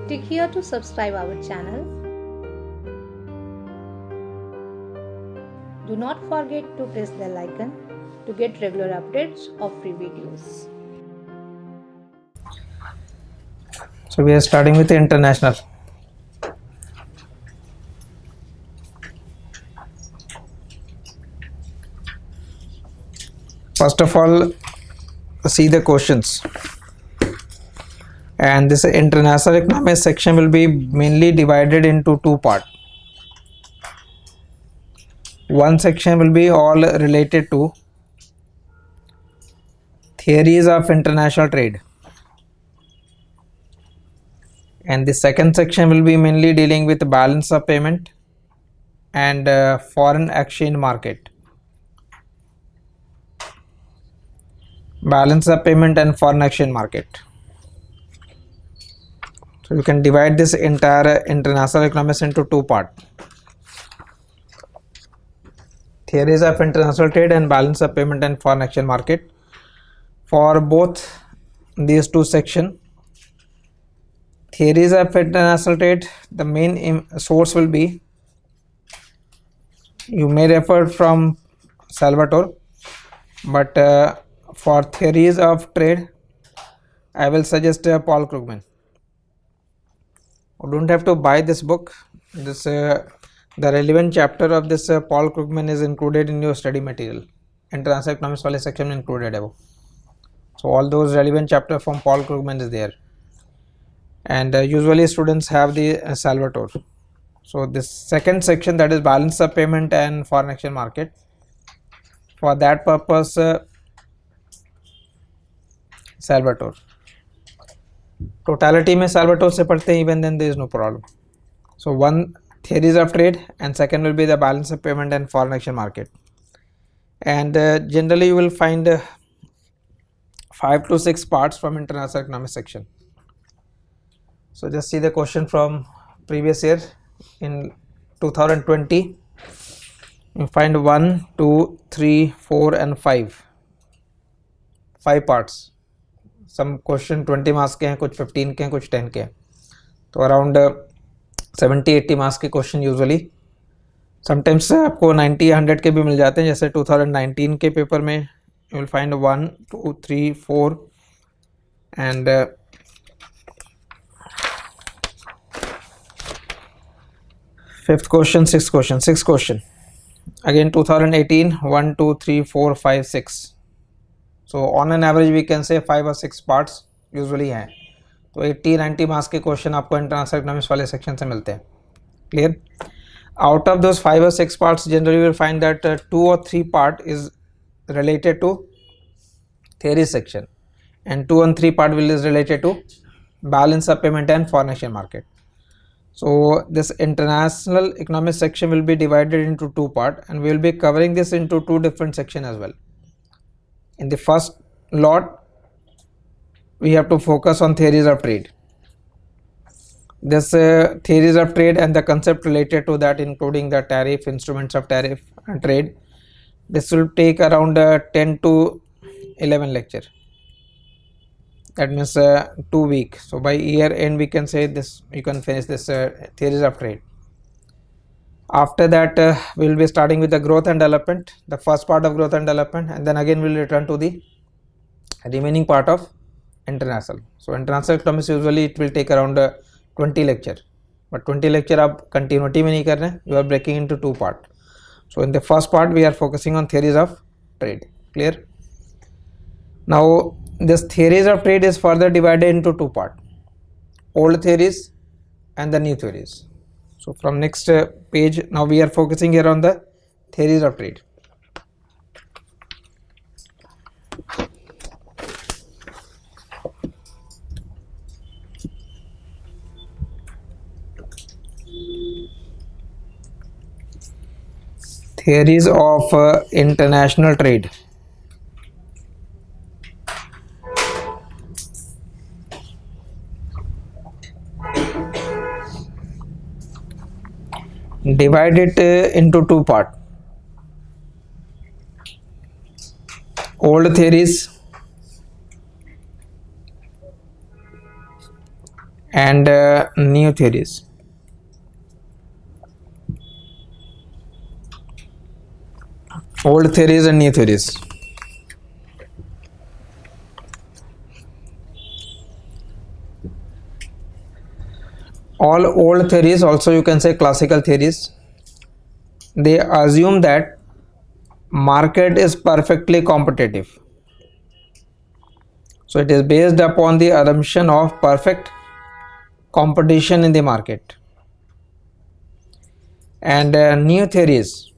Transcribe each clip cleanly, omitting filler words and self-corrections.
Click here to subscribe our channel. Do not forget to press the bell icon to get regular updates of free videos. So we are starting with the international. First of all, see the questions. And this international economics section will be mainly divided into two parts. One section will be all related to theories of international trade, and the second section will be mainly dealing with balance of payment and foreign exchange market. Balance of payment and foreign exchange market. So you can divide this entire international economics into two parts. Theories of international trade and balance of payment and foreign exchange market. For both these two sections, theories of international trade, the main source will be, you may refer from Salvatore, but for theories of trade I will suggest Paul Krugman. You don't have to buy this book. The relevant chapter of this Paul Krugman is included in your study material. International economics वाले section में included है वो. So all those relevant chapter from Paul Krugman is there. And usually students have the Salvatore. So this second section, that is balance of payment and foreign exchange market. For that purpose, Salvatore. Totality में Salvatore से पढ़ते हैं, even then there is no problem. So one, theories of trade, and second will be the balance of payment and foreign exchange market. And generally you will find 5 to 6 parts from international economics section. So just see the question from previous year. In 2020 you find 1, 2, 3, 4 and 5 parts. Some question 20 marks के हैं, कुछ 15 के हैं, कुछ 10 के हैं. तो around 70-80 marks के क्वेश्चन यूजुअली. समटाइम्स आपको 90-100 के भी मिल जाते हैं. जैसे 2019 के पेपर में you will find 1, 2, 3, 4 and fifth question, sixth question. Again 2018, 1, 2, 3, 4, 5, 6. So on an average we can say 5 or 6 parts usually हैं. तो 80-90 मार्क्स के क्वेश्चन आपको इंटरनेशनल इकोनॉमिक्स वाले सेक्शन से मिलते हैं. Clear? Out of those 5 or 6 parts, generally you will find that 2 or 3 part is related to theory section, and 2 and 3 part is related to balance of payment and foreign exchange market. So this international economics section will be divided into 2 parts, and we will be covering this into 2 different sections as well. In the first lot we have to focus on theories of trade. This theories of trade and the concept related to that, including the tariff, instruments of tariff and trade, this will take around 10 to 11 lecture. That means 2 weeks. So by year end we can say this, you can finish this theories of trade. After that we will be starting with the growth and development, the first part of growth and development, and then again we will return to the remaining part of international. So international economics usually it will take around 20 lecture, but 20 lecture आप continuity में नहीं कर रहे हैं, you are breaking into 2 part. So in the first part we are focusing on theories of trade. Clear? Now this theories of trade is further divided into 2 part, old theories and the new theories. So from next page, now we are focusing here on the theories of trade. Theories of international trade. Divide it into 2 parts. Old theories and new theories. Old theories and new theories. All old theories, also you can say classical theories, they assume that market is perfectly competitive. So it is based upon the assumption of perfect competition in the market. And new theories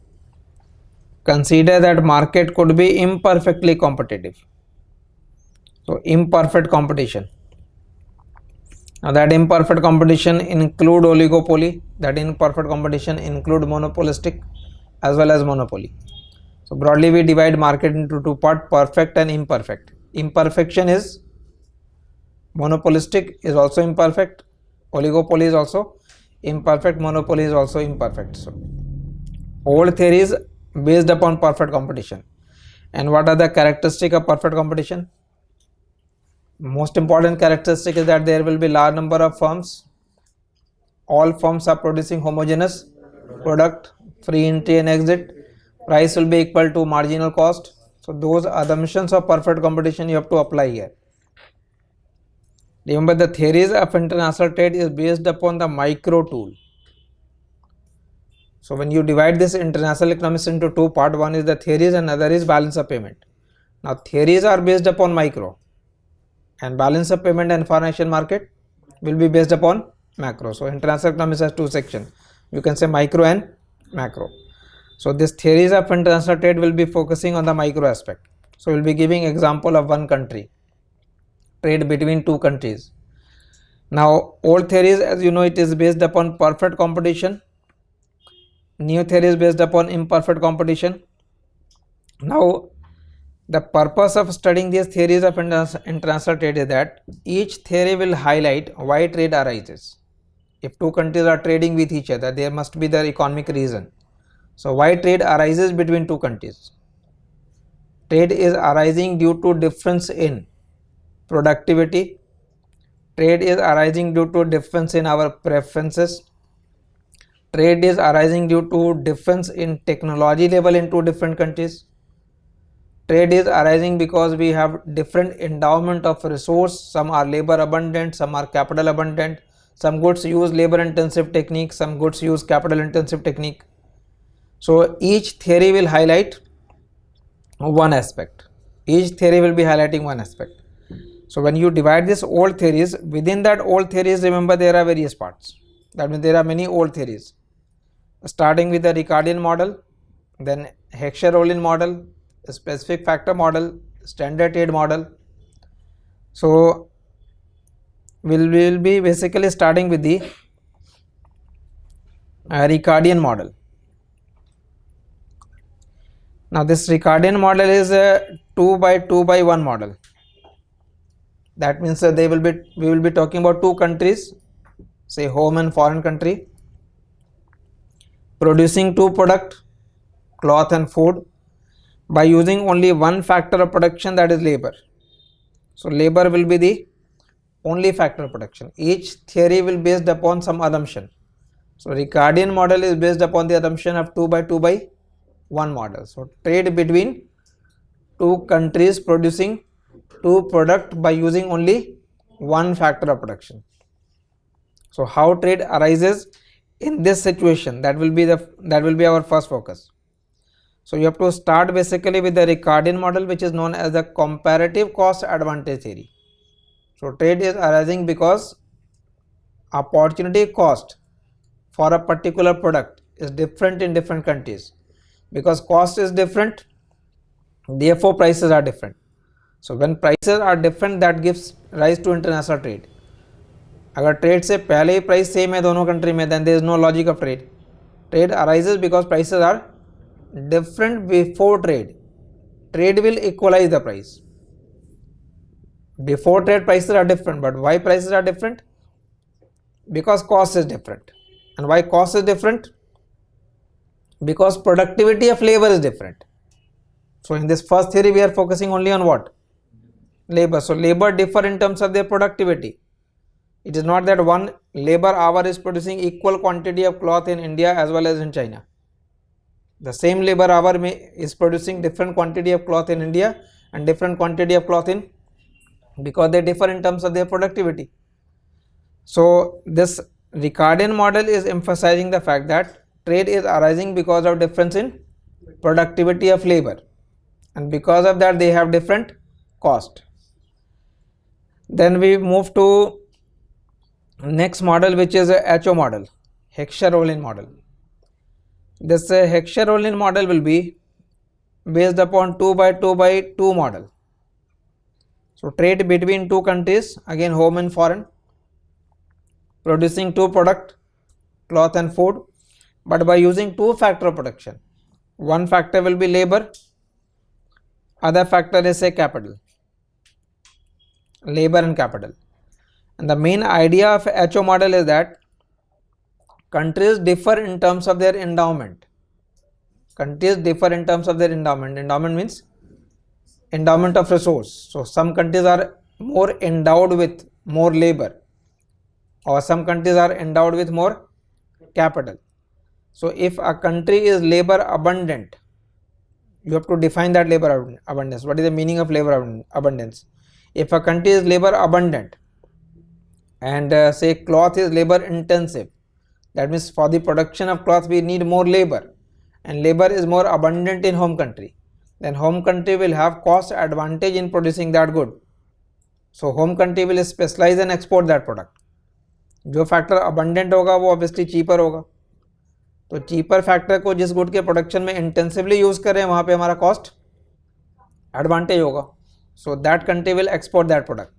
consider that market could be imperfectly competitive. So imperfect competition. Now that imperfect competition include oligopoly, that imperfect competition include monopolistic as well as monopoly. So broadly we divide market into two parts, perfect and imperfect. Imperfection is monopolistic is also imperfect, oligopoly is also imperfect, monopoly is also imperfect. So old theories based upon perfect competition. And what are the characteristics of perfect competition? Most important characteristic is that there will be large number of firms. All firms are producing homogeneous product, free entry and exit, price will be equal to marginal cost. So those assumptions of perfect competition you have to apply here. Remember, the theories of international trade is based upon the micro tool. So when you divide this international economics into two parts, one is the theories and other is balance of payment. Now theories are based upon micro and balance of payment and foreign exchange market will be based upon macro. So international economics has two sections. You can say micro and macro. So this theories of international trade will be focusing on the micro aspect. So we will be giving example of one country, trade between two countries. Now old theories, as you know, it is based upon perfect competition. New theory is based upon imperfect competition. Now the purpose of studying these theories of international trade is that each theory will highlight why trade arises. If two countries are trading with each other, there must be the economic reason. So why trade arises between two countries? Trade is arising due to difference in productivity. Trade is arising due to difference in our preferences. Trade is arising due to difference in technology level in two different countries. Trade is arising because we have different endowment of resource. Some are labor abundant, some are capital abundant. Some goods use labor intensive technique, some goods use capital intensive technique. So each theory will highlight one aspect. Each theory will be highlighting one aspect. So when you divide this old theories, within that old theories, remember there are various parts. That means there are many old theories. Starting with the Ricardian model, then Heckscher-Ohlin model, specific factor model, standard trade model. So we will be basically starting with the Ricardian model. Now this Ricardian model is a 2 by 2 by 1 model. That means we will be talking about two countries, say home and foreign country, producing two products, cloth and food, by using only one factor of production, that is labor. So labor will be the only factor of production. Each theory will be based upon some assumption. So Ricardian model is based upon the assumption of 2 by 2 by 1 model. So trade between two countries producing two products by using only one factor of production. So how trade arises in this situation, that will be our first focus. So you have to start basically with the Ricardian model, which is known as the comparative cost advantage theory. So trade is arising because opportunity cost for a particular product is different in different countries. Because cost is different, therefore prices are different. So when prices are different, that gives rise to international trade. अगर trade से पहले ही price same है दोनों country में, then there is no logic of trade. Trade arises because prices are different before trade. Trade will equalize the price. Before trade prices are different, but why prices are different? Because cost is different. And why cost is different? Because productivity of labor is different. So in this first theory we are focusing only on what? Labor. So labor differ in terms of their productivity. It is not that one labor hour is producing equal quantity of cloth in India as well as in China. The same labor hour is producing different quantity of cloth in India and different quantity of cloth in, because they differ in terms of their productivity. So this Ricardian model is emphasizing the fact that trade is arising because of difference in productivity of labor, and because of that they have different cost. Then we move to next model, which is a HO model, Heckscher-Ohlin model. This Heckscher-Ohlin model will be based upon 2 by 2 by 2 model. So trade between two countries, again home and foreign, producing two product, cloth and food, but by using two factor of production. One factor will be labor, other factor is say capital, labor and capital. And the main idea of HO model is that countries differ in terms of their endowment. Countries differ in terms of their endowment. Endowment means endowment of resource. So some countries are more endowed with more labor, or some countries are endowed with more capital. So if a country is labor abundant, you have to define that labor abundance. What is the meaning of labor abundance? If a country is labor abundant and say cloth is labor intensive, that means for the production of cloth we need more labor, and labor is more abundant in home country, then home country will have cost advantage in producing that good. So home country will specialize and export that product. जो factor abundant होगा वो obviously cheaper होगा, तो cheaper factor को जिस good के production में intensively use कर रहे हैं वहां पे हमारा कॉस्ट एडवांटेज होगा. So that country will export that product.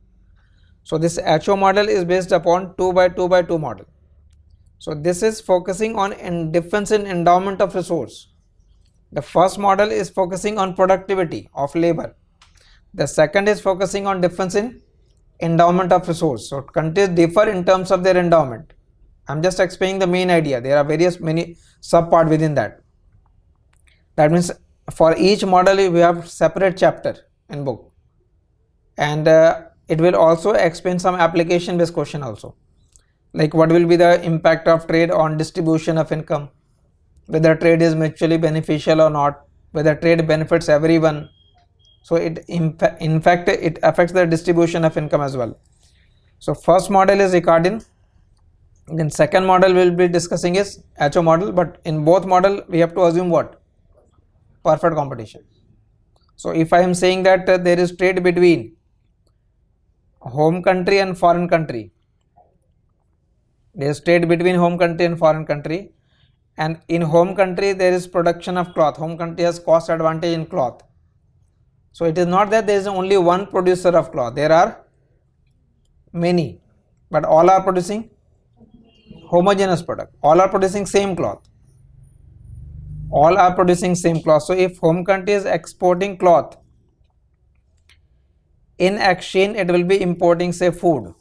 So this HO model is based upon 2 by 2 by 2 model. So this is focusing on difference in endowment of resource. The first model is focusing on productivity of labor. The second is focusing on difference in endowment of resource. So countries differ in terms of their endowment. I'm just explaining the main idea. There are many sub part within that. That means for each model we have separate chapter in book, and it will also explain some application based question also, like what will be the impact of trade on distribution of income, whether trade is mutually beneficial or not, whether trade benefits everyone. So it in fact it affects the distribution of income as well. So first model is Ricardian, then second model we'll be discussing is HO model, but in both model we have to assume what? Perfect competition. So if I am saying that there is trade between home country and foreign country, there is trade between home country and foreign country, and in home country there is production of cloth, home country has cost advantage in cloth. So it is not that there is only one producer of cloth, there are many, but all are producing homogeneous product, all are producing same cloth, all are producing same cloth. So if home country is exporting cloth, in exchange it will be importing say food.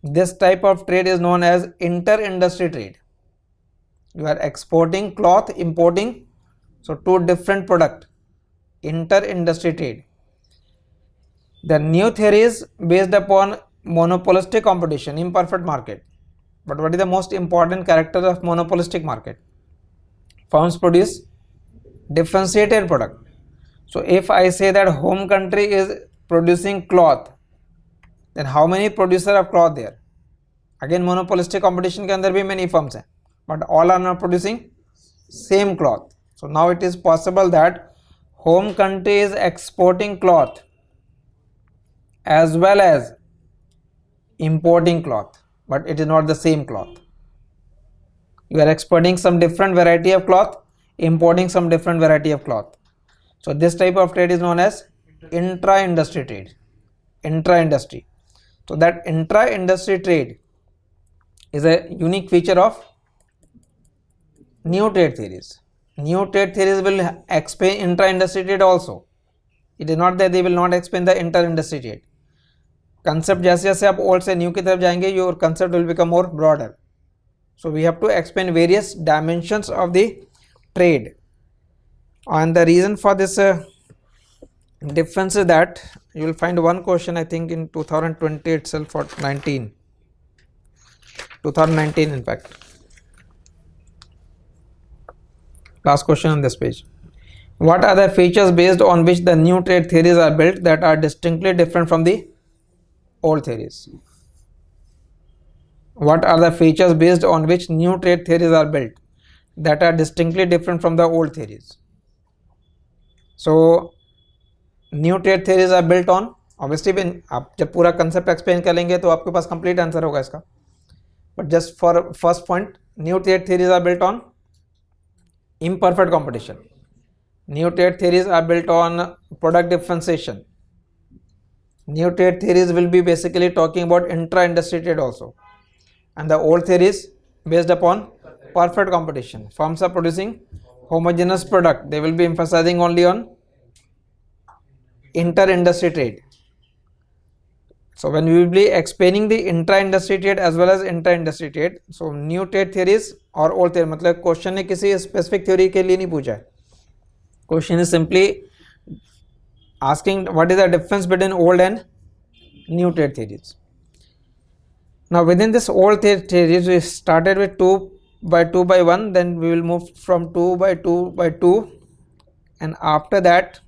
This type of trade is known as inter-industry trade. You are exporting cloth, importing, so two different product, inter-industry trade. The new theory is based upon monopolistic competition, imperfect market. But what is the most important character of monopolistic market? Firms produce differentiated product. So if I say that home country is producing cloth, then how many producer of cloth there? Again monopolistic competition के अंदर भी many firms हैं, but all are not producing same cloth. So now it is possible that home country is exporting cloth as well as importing cloth, but it is not the same cloth. You are exporting some different variety of cloth, importing some different variety of cloth. So this type of trade is known as intra-industry trade. Intra-industry. So that intra-industry trade is a unique feature of new trade theories. New trade theories will explain intra-industry trade also. It is not that they will not explain the inter-industry trade. Concept जैसे जैसे आप old से new की तरफ जाएंगे, your concept will become more broader. So we have to explain various dimensions of the trade. And the reason for this Difference is that you will find one question I think in 2020 itself or 2019 in fact. Last question on this page. What are the features based on which the new trade theories are built that are distinctly different from the old theories? What are the features based on which new trade theories are built that are distinctly different from the old theories? So new trade theories are built on, obviously आप जब पूरा concept explain करेंगे तो आपके पास complete answer होगा इसका, but just for first point, new trade theories are built on imperfect competition. New trade theories are built on product differentiation. New trade theories will be basically talking about intra-industry trade also, and the old theories based upon perfect competition. Firms are producing homogeneous product, they will be emphasizing only on inter-industry trade. So when we will be explaining the intra-industry trade as well as inter-industry trade, so new trade theories और old theory, मतलब question ने किसी specific theory के लिए नहीं पूछा है, question is simply asking what is the difference between old and new trade theories. Now within this old theories we started with 2 by 2 by 1, then we will move from 2 by 2 by 2, and after that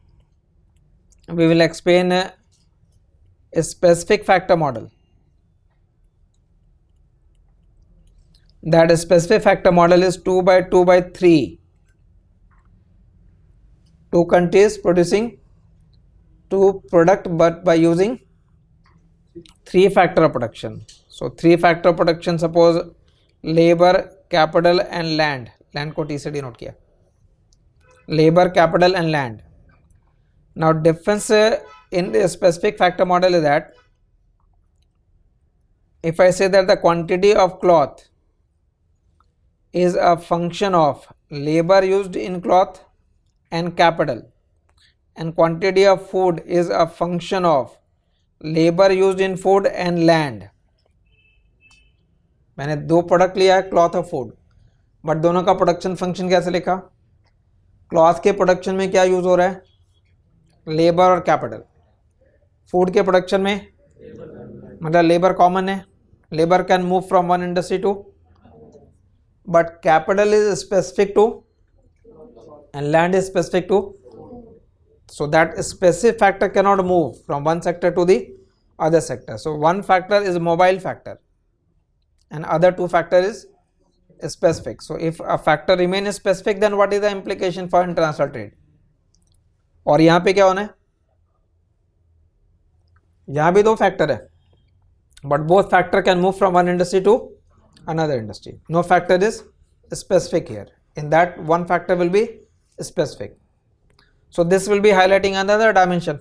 we will explain a specific factor model. That specific factor model is 2 by 2 by 3. Two countries producing two product but by using 3 factor of production. So 3 factor of production, suppose labor, capital and land. Land को T से denote किया. Labor, capital and land. Now difference in the specific factor model is that if I say that the quantity of cloth is a function of labor used in cloth and capital, and quantity of food is a function of labor used in food and land. मैंने 2 product लिया है, cloth और food, but दोनों का production function कैसे लिखा? Cloth के production में क्या यूज हो रहा है? लेबर और कैपिटल. फूड के प्रोडक्शन में मतलब लेबर कॉमन है, labour can move from one industry to, but capital is specific to and land is specific to, so that specific factor cannot move from one sector to the other sector. So one factor is mobile factor and other 2 factor is specific. So if a factor remains specific, then what is the implication for international trade? और यहाँ पे क्या होना है? यहाँ भी 2 factor है, but both factor can move from one industry to another industry. No factor is specific here. In that, one factor will be specific. So this will be highlighting another dimension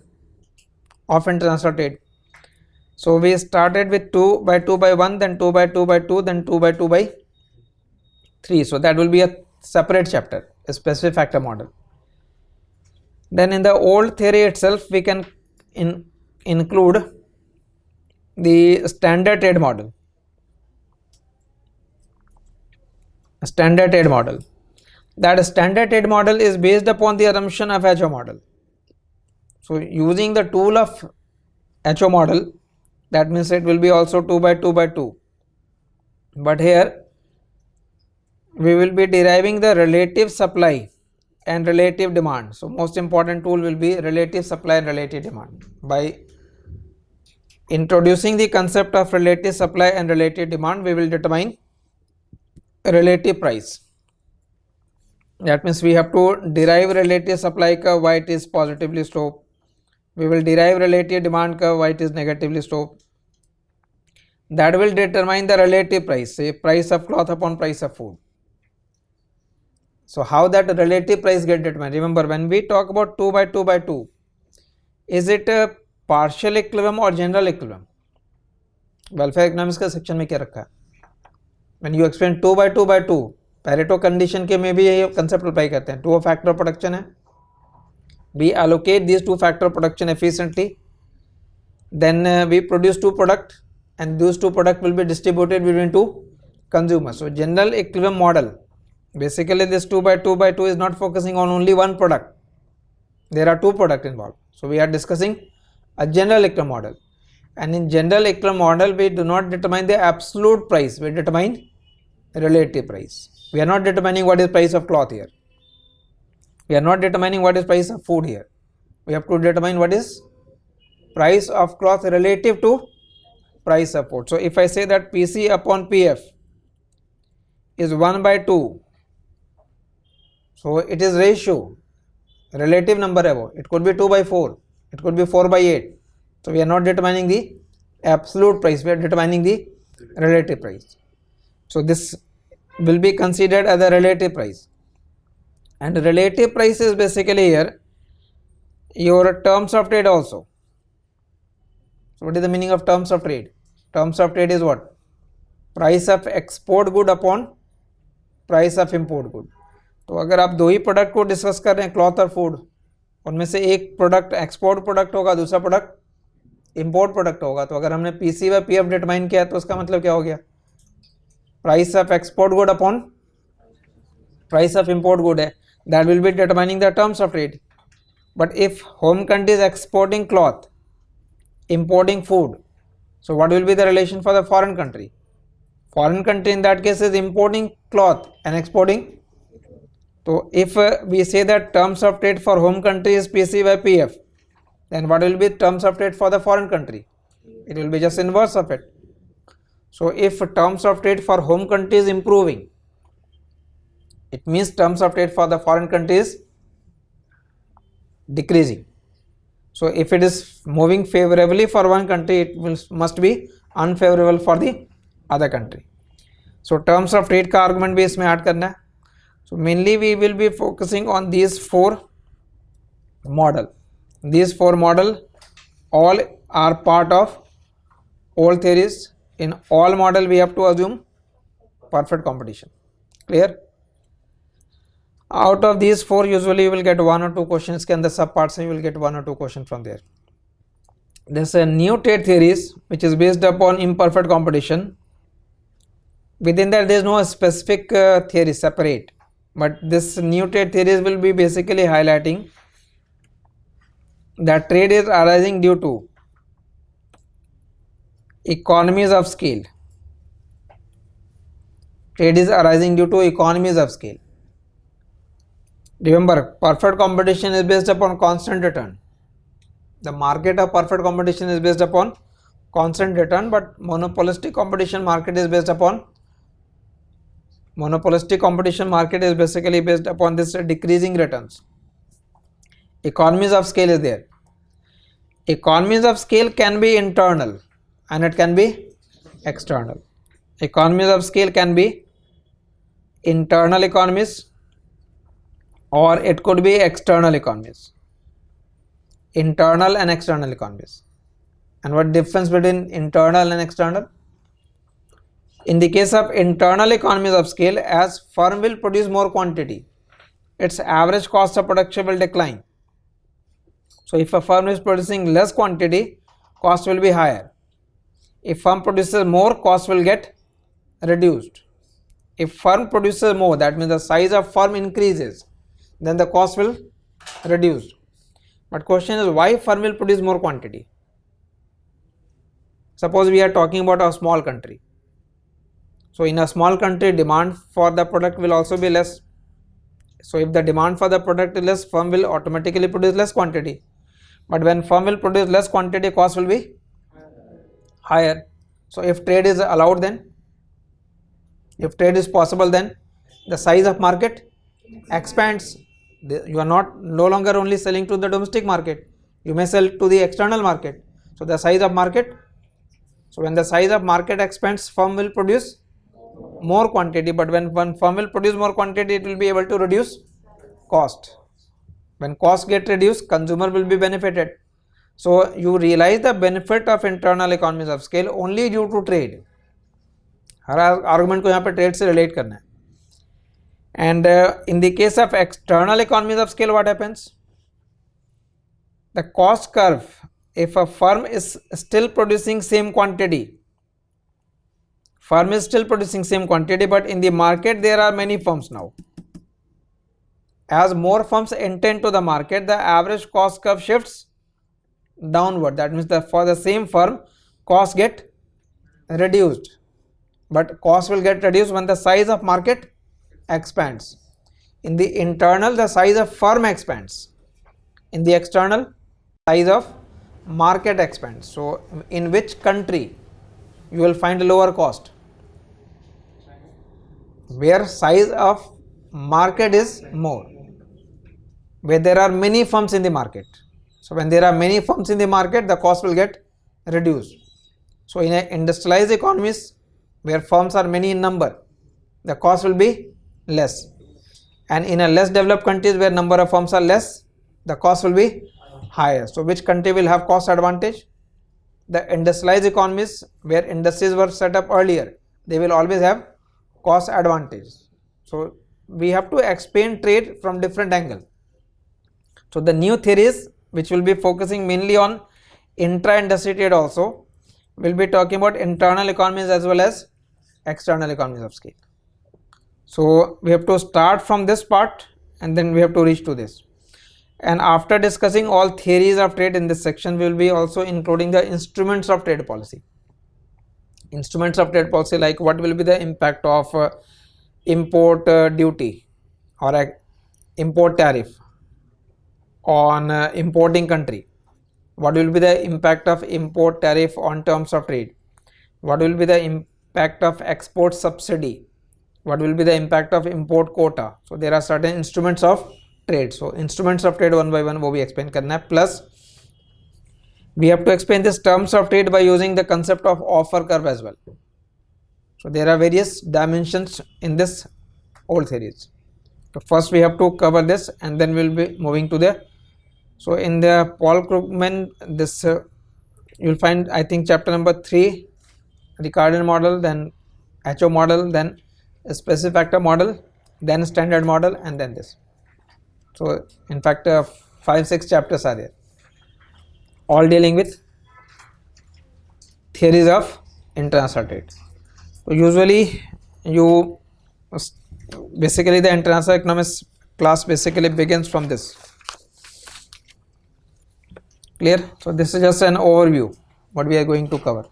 of international trade. So we started with 2 by 2 by 1, then 2 by 2 by 2, then 2 by 2 by 3. So that will be a separate chapter, a specific factor model. Then in the old theory itself, we can include the standard trade model. Standard trade model. That standard trade model is based upon the assumption of HO model. So using the tool of HO model, that means it will be also 2 by 2 by 2. But here we will be deriving the relative supply and relative demand. So most important tool will be relative supply and relative demand. By introducing the concept of relative supply and relative demand, we will determine relative price. That means we have to derive relative supply curve why it is positively sloped. We will derive relative demand curve why it is negatively sloped. That will determine the relative price, say price of cloth upon price of food. So how that relative price get determined? Remember, when we talk about 2 by 2 by 2, is it a partial equilibrium or general equilibrium? Welfare economics का section में क्या रखा है? When you explain 2 by 2 by 2, Pareto condition के में भी ये concept apply करते हैं. 2 फैक्टर प्रोडक्शन है, we allocate these 2 factor production efficiently, then we produce 2 product and those 2 product will be distributed between 2 consumers. So general equilibrium model, basically this 2 by 2 by 2 is not focusing on only one product, There are two products involved. So we are discussing a general equilibrium model, and in general equilibrium model we do not determine the absolute price, we determine relative price. We are not determining what is price of cloth here, we are not determining what is price of food here. We have to determine what is price of cloth relative to price of food. So if I say that PC upon PF is 1 by 2, so it is ratio, relative number above. It could be 2 by 4, it could be 4 by 8. So we are not determining the absolute price, we are determining the relative price. So this will be considered as a relative price, and relative price is basically here your terms of trade also. So what is the meaning of terms of trade? Terms of trade is what? Price of export good upon price of import good. तो अगर आप दो ही product को discuss कर रहे हैं, cloth और food, उनमें से एक प्रोडक्ट एक्सपोर्ट प्रोडक्ट होगा, दूसरा प्रोडक्ट इंपोर्ट प्रोडक्ट होगा, तो अगर हमने पीसी व पीएफ डिटरमाइन किया तो उसका मतलब क्या हो गया? Price of export good upon price of import good है, that will be determining the terms of trade. But if home country is exporting cloth, importing food, so what will be the relation for the foreign country? Foreign country in that case is importing cloth and exporting. So if we say that terms of trade for home country is PC by PF, then what will be terms of trade for the foreign country? It will be just inverse of it. So if terms of trade for home country is improving, it means terms of trade for the foreign country is decreasing. So if it is moving favorably for one country, it must be unfavorable for the other country. So terms of trade का argument भी इसमें add करना है. So mainly we will be focusing on these four model. These four model all are part of all theories. In all model we have to assume perfect competition. Clear? Out of these four, usually you will get one or two questions. के अंदर सब parts you will get one or two questions from there. There's a new trade theories which is based upon imperfect competition. Within that there is no specific theory separate, but this new trade theories will be basically highlighting that trade is arising due to economies of scale. Trade is arising due to economies of scale. Remember, perfect competition is based upon constant return. The market of perfect competition is based upon constant return, but monopolistic competition market is basically based upon this decreasing returns. Economies of scale is there. Economies of scale can be internal and it can be external. Economies of scale can be internal economies or it could be external economies. Internal and external economies. And what difference between internal and external? In the case of internal economies of scale, as firm will produce more quantity, its average cost of production will decline. So if a firm is producing less quantity, cost will be higher. If firm produces more, cost will get reduced. If firm produces more, that means the size of firm increases, then the cost will reduce. But question is, why firm will produce more quantity? Suppose we are talking about a small country. So in a small country, demand for the product will also be less. So if the demand for the product is less, firm will automatically produce less quantity. But when firm will produce less quantity, cost will be higher. So if trade is allowed, then if trade is possible, then the size of market expands. You are no longer only selling to the domestic market, you may sell to the external market. So the size of market, so when the size of market expands, firm will produce more quantity, but when one firm will produce more quantity, it will be able to reduce cost. When cost get reduced, consumer will be benefited. So you realize the benefit of internal economies of scale only due to trade. Her argument को यहाँ पे trade से relate करना है. And in the case of external economies of scale, what happens? The cost curve, if a firm is still producing same quantity, but in the market there are many firms now, as more firms enter into the market, the average cost curve shifts downward. That means that for the same firm, costs get reduced, but cost will get reduced when the size of market expands. In the internal, the size of firm expands. In the external, size of market expands. So in which country you will find a lower cost? Where size of market is more, where there are many firms in the market. So when there are many firms in the market, the cost will get reduced. So in an industrialized economies where firms are many in number, the cost will be less, and in a less developed countries where number of firms are less, the cost will be higher. So which country will have cost advantage? The industrialized economies where industries were set up earlier, they will always have cost advantage. So we have to explain trade from different angle. So the new theories which will be focusing mainly on intra-industry trade also, will be talking about internal economies as well as external economies of scale. So we have to start from this part and then we have to reach to this. And after discussing all theories of trade in this section, we will be also including the instruments of trade policy. Instruments of trade policy, like what will be the impact of import duty or import tariff on importing country. What will be the impact of import tariff on terms of trade? What will be the impact of export subsidy? What will be the impact of import quota? So there are certain instruments of trade. So instruments of trade one by one वो भी explain करना है. Plus we have to explain this terms of trade by using the concept of offer curve as well. So there are various dimensions in this old theories. So first we have to cover this and then we will be moving to the. So in the Paul Krugman, this you will find, I think, chapter number 3, Ricardian model, then HO model, then specific factor model, then standard model, and then this. So in fact 5-6 chapters are there, all dealing with theories of international trade. So usually you basically the international economics class basically begins from this. Clear? So this is just an overview what we are going to cover.